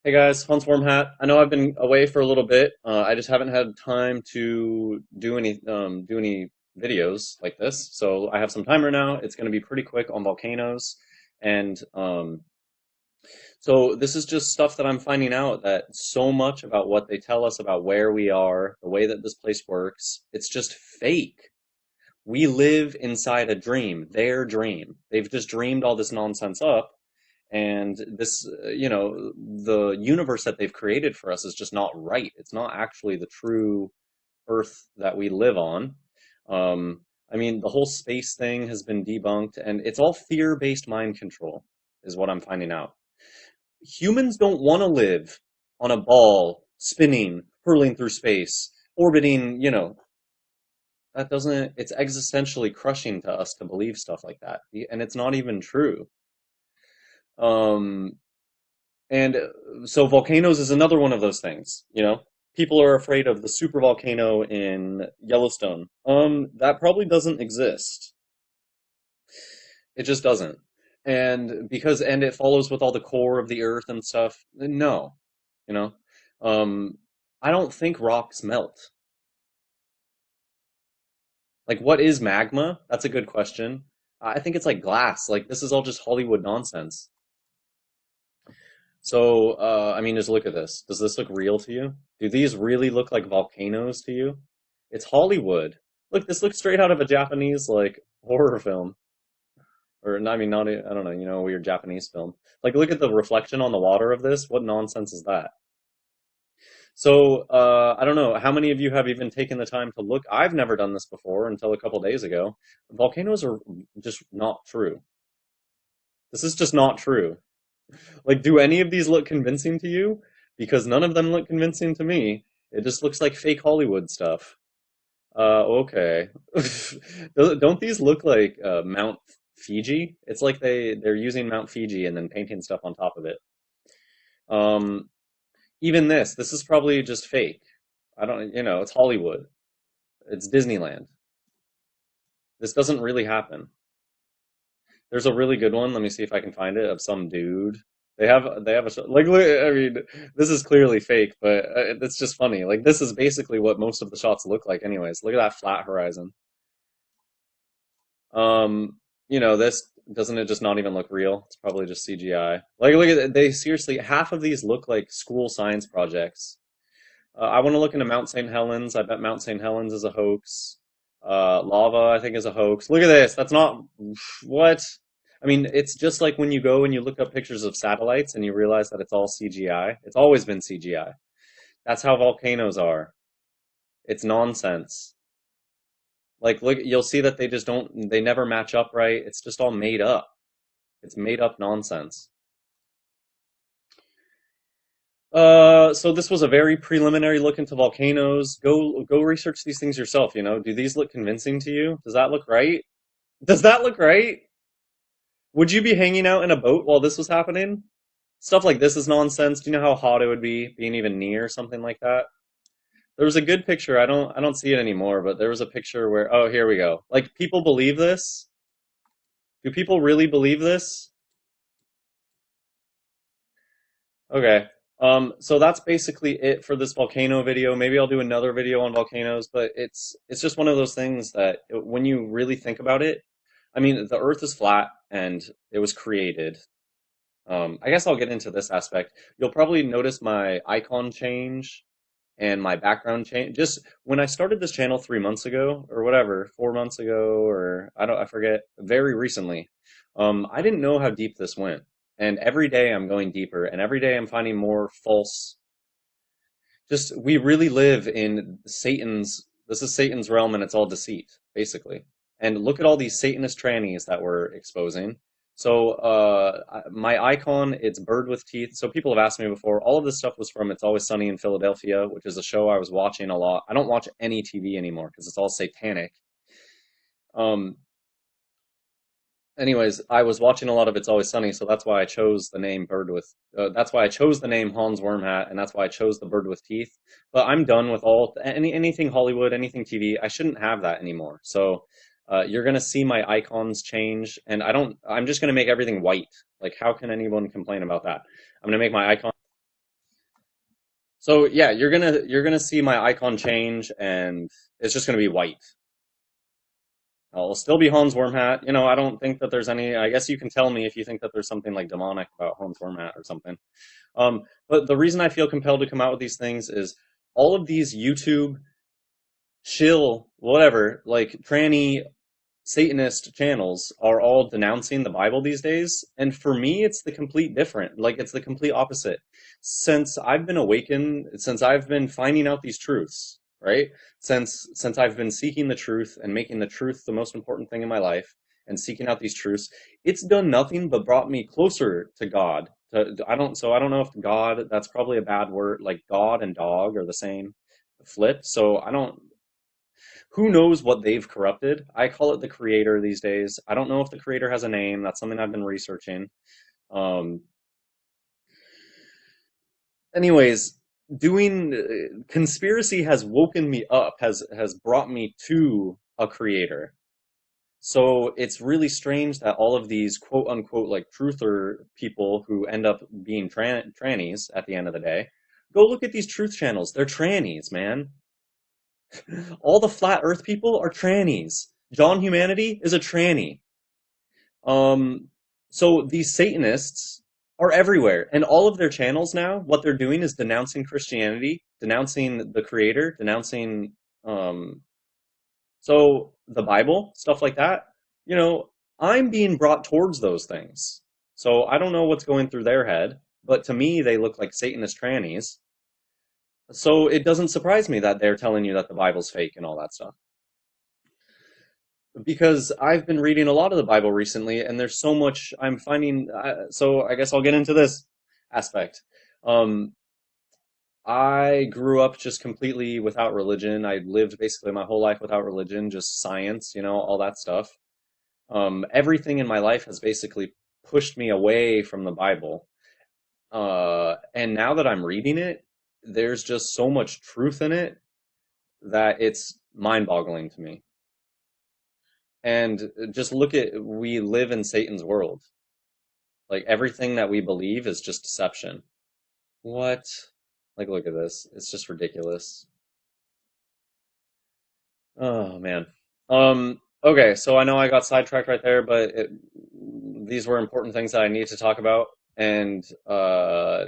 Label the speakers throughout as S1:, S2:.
S1: Hey guys, Hans Hat. I know I've been away for a little bit. I just haven't had time to do any videos like this. So I have some timer now. It's going to be pretty quick on volcanoes, and so this is just stuff that I'm finding out that so much about what they tell us about where we are, the way that this place works, it's just fake. We live inside a dream, their dream. They've just dreamed all this nonsense up. And this, the universe that they've created for us is just not right. It's not actually the true Earth that we live on. I mean, the whole space thing has been debunked, and it's all fear-based mind control, is what I'm finding out. Humans don't want to live on a ball spinning, hurling through space, orbiting, that doesn't, it's existentially crushing to us to believe stuff like that. And it's not even true. Um, And so volcanoes is another one of those things, People are afraid of the super volcano in Yellowstone. That probably doesn't exist. It just doesn't. And it follows with all the core of the earth and stuff. No, you know. Um, I don't think rocks melt. Like, what is magma? That's a good question. I think it's like glass. Like, this is all just Hollywood nonsense. So, I mean, just look at this. Does this look real to you? Do these really look like volcanoes to you? It's Hollywood. Look, this looks straight out of a Japanese, like, horror film. Or, I mean, not, I don't know, weird Japanese film. Like, look at the reflection on the water of this. What nonsense is that? So, I don't know. How many of you have even taken the time to look? I've never done this before until a couple days ago. Volcanoes are just not true. This is just not true. Like, do any of these look convincing to you? Because none of them look convincing to me. It just looks like fake Hollywood stuff. Okay. Don't these look like Mount Fiji? It's like they're using Mount Fiji and then painting stuff on top of it. Um, Even this is probably just fake. I don't, it's Hollywood. It's Disneyland. This doesn't really happen. There's a really good one. Let me see if I can find it of some dude. They have a show. Like, look, I mean, this is clearly fake, but it's just funny. Like, this is basically what most of the shots look like, anyways. Look at that flat horizon. This doesn't it just not even look real? It's probably just CGI. Like, look at it. They seriously, half of these look like school science projects. I want to look into Mount St. Helens. I bet Mount St. Helens is a hoax. Lava, I think, is a hoax. Look at this. That's not what. I mean, it's just like when you go and you look up pictures of satellites and you realize that it's all CGI. It's always been CGI. That's how volcanoes are. It's nonsense. Like, look, you'll see that they never match up right. It's just all made up. It's made up nonsense. So this was a very preliminary look into volcanoes. Go research these things yourself, Do these look convincing to you? Does that look right? Does that look right? Would you be hanging out in a boat while this was happening? Stuff like this is nonsense. Do you know how hot it would be being even near something like that? There was a good picture. I don't see it anymore, but there was a picture where, oh, here we go. Like, people believe this? Do people really believe this? Okay. So that's basically it for this volcano video. Maybe I'll do another video on volcanoes, but it's just one of those things that when you really think about it, I mean, the Earth is flat and it was created. I guess I'll get into this aspect. You'll probably notice my icon change and my background change. Just when I started this channel 3 months ago or whatever, 4 months ago, or I forget, very recently, I didn't know how deep this went. And every day I'm going deeper, and every day I'm finding more false. Just, we really live in this is Satan's realm, and it's all deceit, basically. And look at all these Satanist trannies that we're exposing. So, my icon, it's bird with teeth. So people have asked me before, all of this stuff was from It's Always Sunny in Philadelphia, which is a show I was watching a lot. I don't watch any TV anymore because it's all satanic. Um, Anyways, I was watching a lot of It's Always Sunny, so that's why I chose the name Bird with. That's why I chose the name Hans Wormhat, and that's why I chose the bird with teeth. But I'm done with anything Hollywood, anything TV. I shouldn't have that anymore. So you're gonna see my icons change, and I don't. I'm just gonna make everything white. Like, how can anyone complain about that? I'm gonna make my icon. So yeah, you're gonna see my icon change, and it's just gonna be white. I'll still be Hans Wormhat. I don't think that there's any. I guess you can tell me if you think that there's something like demonic about Hans Wormhat or something. But the reason I feel compelled to come out with these things is all of these YouTube shill, whatever, like tranny Satanist channels are all denouncing the Bible these days, and for me, it's the complete different. Like it's the complete opposite. Since I've been awakened, since I've been finding out these truths, right? Since I've been seeking the truth and making the truth the most important thing in my life, and seeking out these truths, it's done nothing but brought me closer to God. I don't know if God, that's probably a bad word. Like God and dog are the same flip. So I don't who knows what they've corrupted? I call it the creator these days. I don't know if the creator has a name. That's something I've been researching. Um, anyways, doing conspiracy has woken me up, has brought me to a creator. So it's really strange that all of these quote unquote like truther people who end up being trannies at the end of the day, go look at these truth channels. They're trannies, man. All the flat earth people are trannies. John Humanity is a tranny. Um, so these Satanists are everywhere, and all of their channels now, what they're doing is denouncing Christianity, denouncing the Creator, denouncing um, so the Bible, stuff like that. You know, I'm being brought towards those things. So I don't know what's going through their head, but to me, they look like Satanist trannies. So it doesn't surprise me that they're telling you that the Bible's fake and all that stuff. Because I've been reading a lot of the Bible recently, and there's so much I'm finding. So I guess I'll get into this aspect. Um, I grew up just completely without religion. I lived basically my whole life without religion, just science, all that stuff. Everything in my life has basically pushed me away from the Bible. And now that I'm reading it, there's just so much truth in it that it's mind-boggling to me. And just look at, we live in Satan's world. Like everything that we believe is just deception. What? Like, look at this. It's just ridiculous. Oh man. Okay, so I know I got sidetracked right there, but these were important things that I need to talk about, and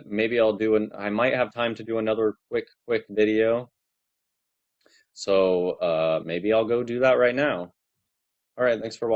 S1: maybe I might have time to do another quick video. So maybe I'll go do that right now. All right, thanks for watching.